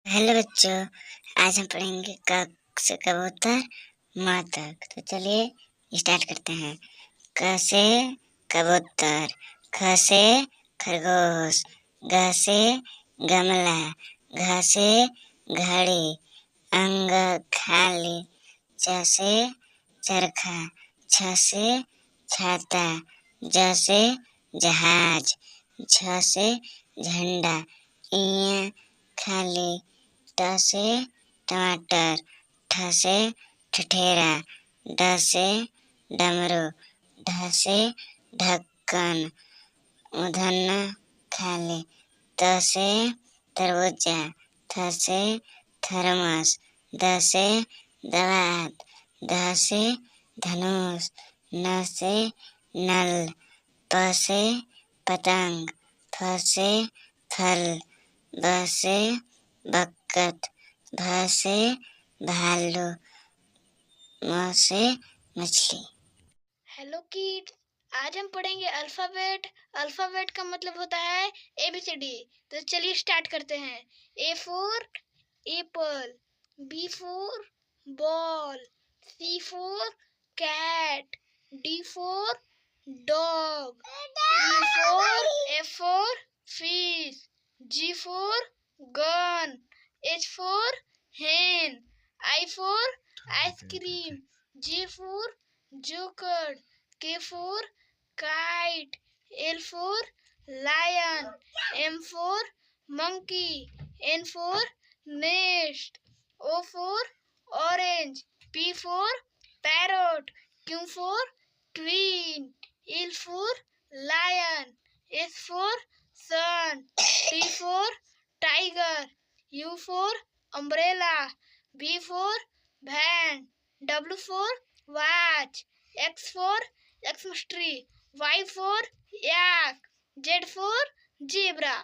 Hello बच्चों, आज हम पढ़ेंगे क से कबूतर म तक। तो चलिए स्टार्ट करते हैं। क से कबूतर, ख से खरगोश, ग से गमला, घ से घड़ी, अंग खाली, च से चरखा, छ से छाता, ज से जहाज, झ से झंडा, इ खाली, ट से टमाटर, ठ से ठठेरा, ड से डमरू, ढ से ढक्कन, उधन खाली, त से तरबूजा, थ से थर्मस, द से दवात, ध से धनुष, न से नल, प से पतंग, फ से फल, ब से बक्कत, भ से भालू, म से मछली। हेलो किड्स, आज हम पढ़ेंगे अल्फाबेट। अल्फाबेट का मतलब होता है ABCD। तो चलिए स्टार्ट करते हैं। A for apple, B for ball, C for cat, D for dog, F for fish, G for gun, H for hen, I for ice cream, J for joker, K for kite, L for lion, M for monkey, N for nest, O for orange, P for parrot, Q for queen, L for lion, S for sun, T for tiger, U for umbrella, V for van, W for watch, X for Xmas tree, Y for yak, Z for zebra.